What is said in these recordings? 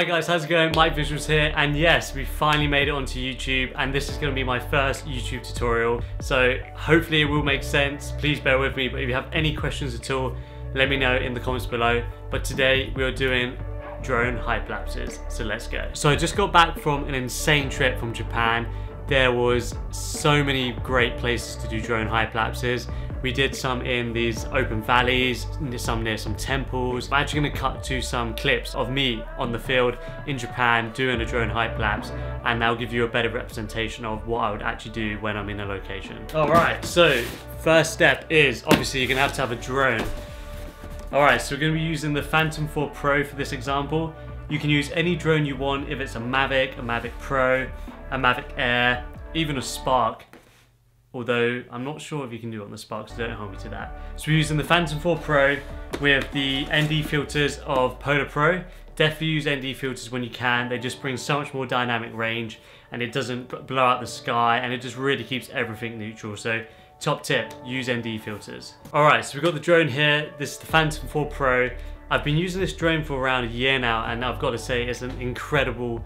Hi guys, how's it going? Mikevisuals here, and yes, we finally made it onto YouTube, and this is going to be my first YouTube tutorial, so hopefully it will make sense. Please bear with me, but if you have any questions at all, let me know in the comments below. But today we are doing drone hyperlapses, so let's go. So I just got back from an insane trip from Japan. There was so many great places to do drone hyperlapses. We did some in these open valleys, some near some temples. I'm actually going to cut to some clips of me on the field in Japan doing a drone hyperlapse, and that'll give you a better representation of what I would actually do when I'm in a location. Alright, so first step is obviously you're going to have a drone. Alright, so we're going to be using the Phantom 4 Pro for this example. You can use any drone you want, if it's a Mavic Pro, a Mavic Air, even a Spark. Although I'm not sure if you can do it on the Spark, so don't hold me to that. So we're using the Phantom 4 Pro with the ND filters of Polar Pro. Definitely use ND filters when you can. They just bring so much more dynamic range, and it doesn't blow out the sky, and it just really keeps everything neutral. So top tip, use ND filters. Alright, so we've got the drone here. This is the Phantom 4 Pro. I've been using this drone for around a year now, and I've got to say it's an incredible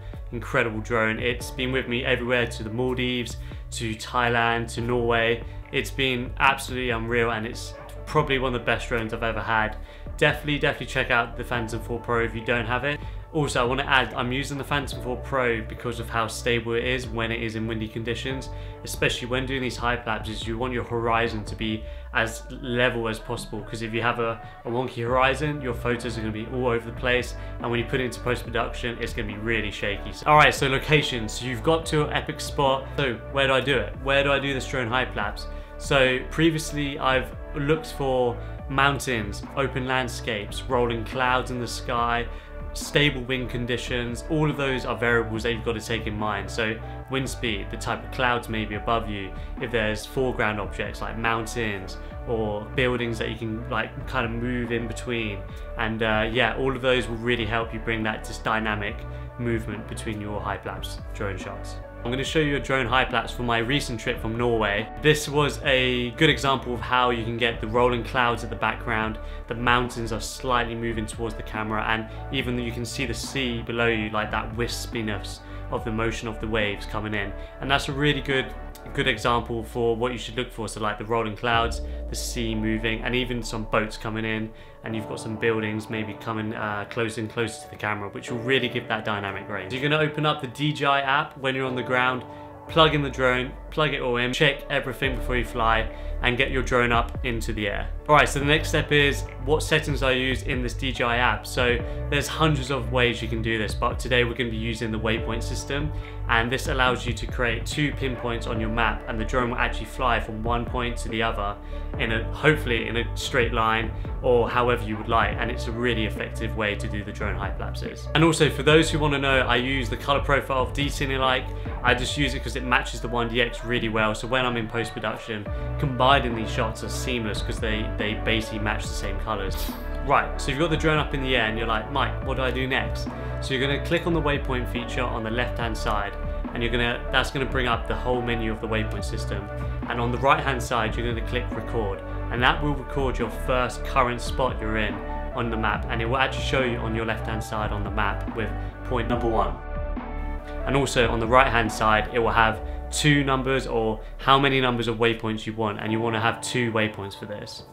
drone. It's been with me everywhere, to the Maldives, to Thailand, to Norway. It's been absolutely unreal, and it's probably one of the best drones I've ever had. Definitely check out the Phantom 4 Pro if you don't have it. Also, I want to add, I'm using the Phantom 4 Pro because of how stable it is when it is in windy conditions. Especially when doing these hyperlapses, you want your horizon to be as level as possible, because if you have a wonky horizon, your photos are going to be all over the place, and when you put it into post-production, it's going to be really shaky. Alright, so locations. So you've got to an epic spot. So where do I do it? Where do I do this drone hyperlapse? So previously I've looked for mountains, open landscapes, rolling clouds in the sky, stable wind conditions. All of those are variables that you've got to take in mind. So wind speed, the type of clouds maybe above you, if there's foreground objects like mountains or buildings that you can like kind of move in between, and yeah, all of those will really help you bring that just dynamic movement between your hyperlapse drone shots. I'm going to show you a drone hyperlapse from my recent trip from Norway. This was a good example of how you can get the rolling clouds at the background, the mountains are slightly moving towards the camera, and even though you can see the sea below you, like that wispiness of the motion of the waves coming in. And that's a really good example for what you should look for. So like the rolling clouds, the sea moving, and even some boats coming in, and you've got some buildings maybe coming closer and closer to the camera, which will really give that dynamic range. You're going to open up the DJI app when you're on the ground, plug in the drone, plug it all in, check everything before you fly, and get your drone up into the air. Alright, so the next step is what settings I use in this DJI app. So there's hundreds of ways you can do this, but today we're going to be using the waypoint system, and this allows you to create 2 pinpoints on your map, and the drone will actually fly from one point to the other in hopefully in a straight line, or however you would like, and it's a really effective way to do the drone hyperlapses. And also, for those who want to know, I use the color profile of D-Cinelike. I just use it because it matches the 1DX really well, so when I'm in post-production, combining these shots are seamless because they basically match the same colors. Right, so you've got the drone up in the air and you're like, Mike, what do I do next? So you're going to click on the waypoint feature on the left hand side, and that's going to bring up the whole menu of the waypoint system. And on the right hand side, you're going to click record, and that will record your first current spot you're in on the map, and it will actually show you on your left hand side on the map with point number 1. And also on the right hand side, it will have 2 numbers, or how many numbers of waypoints you want, and you want to have 2 waypoints for this.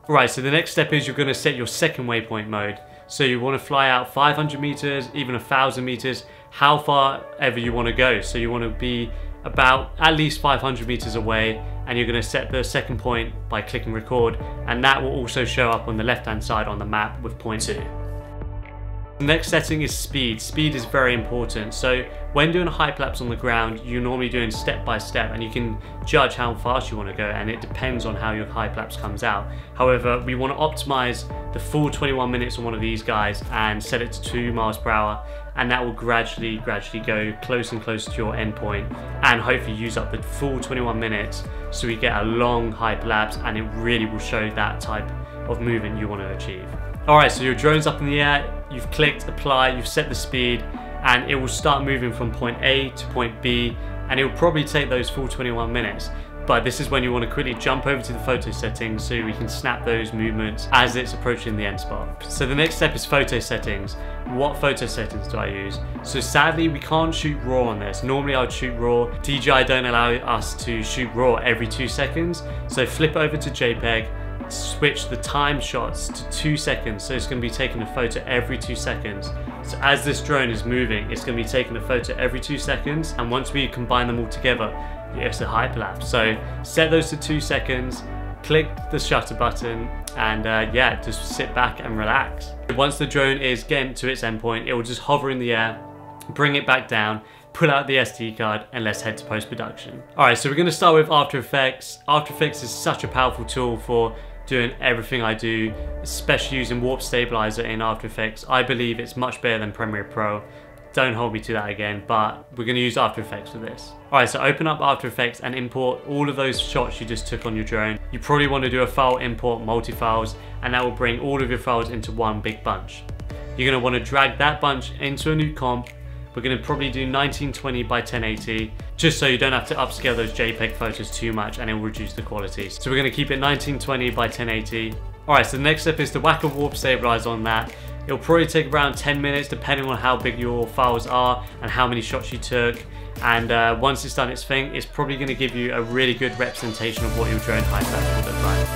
Right, so the next step is you're going to set your second waypoint mode. So you want to fly out 500 meters, even 1,000 meters, how far ever you want to go. So you want to be about at least 500 meters away, and you're going to set the second point by clicking record, and that will also show up on the left hand side on the map with point 2. The next setting is speed. Speed is very important. So when doing a hyperlapse on the ground, you're normally doing step by step, and you can judge how fast you want to go, and it depends on how your hyperlapse comes out. However, we want to optimize the full 21 minutes on one of these guys and set it to 2 miles per hour, and that will gradually go closer and closer to your endpoint, and hopefully use up the full 21 minutes so we get a long hyperlapse, and it really will show that type of movement you want to achieve. Alright, so your drone's up in the air, you've clicked apply, you've set the speed, and it will start moving from point A to point B, and it will probably take those full 21 minutes. But this is when you want to quickly jump over to the photo settings so we can snap those movements as it's approaching the end spot. So the next step is photo settings. what photo settings do I use? So sadly we can't shoot RAW on this. Normally I would shoot RAW. DJI don't allow us to shoot RAW every 2 seconds. So flip over to JPEG, switch the time shots to 2 seconds. So it's going to be taking a photo every 2 seconds. So as this drone is moving, it's going to be taking a photo every 2 seconds. And once we combine them all together, it's a hyperlapse. So set those to 2 seconds, click the shutter button, and yeah, just sit back and relax. Once the drone is getting to its endpoint, it will just hover in the air, bring it back down, pull out the SD card, and let's head to post-production. Alright, so we're going to start with After Effects. After Effects is such a powerful tool for doing everything I do, especially using warp stabilizer in After Effects. I believe it's much better than Premiere Pro. Don't hold me to that again, but we're going to use After Effects for this. Alright, so open up After Effects and import all of those shots you just took on your drone. You probably want to do a file import multi-files, and that will bring all of your files into one big bunch. You're going to want to drag that bunch into a new comp. We're going to probably do 1920 by 1080, just so you don't have to upscale those JPEG photos too much and it will reduce the quality. So we're going to keep it 1920 by 1080. Alright, so the next step is to whack a warp stabilizer on that. It'll probably take around 10 minutes depending on how big your files are and how many shots you took. And once it's done its thing, it's probably going to give you a really good representation of what your drone hyperlapse will look like.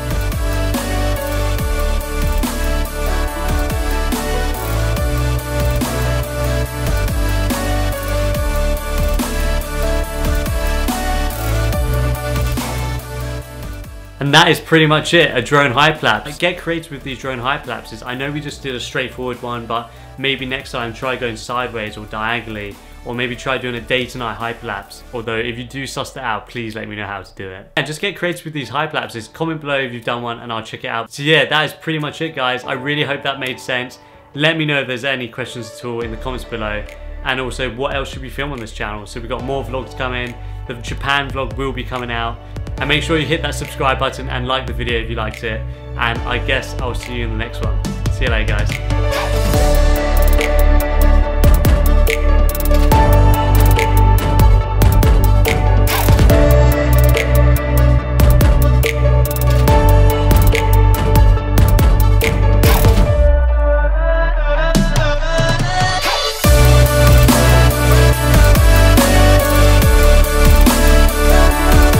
And that is pretty much it, a drone hyperlapse. Get creative with these drone hyperlapses. I know we just did a straightforward one, but maybe next time try going sideways or diagonally, or maybe try doing a day to night hyperlapse. Although if you do suss that out, please let me know how to do it. And just get creative with these hyperlapses. Comment below if you've done one and I'll check it out. So yeah, that is pretty much it, guys. I really hope that made sense. Let me know if there's any questions at all in the comments below. And also, what else should we film on this channel? So we've got more vlogs coming. The Japan vlog will be coming out. And make sure you hit that subscribe button and like the video if you liked it. And I guess I'll see you in the next one. See you later, guys.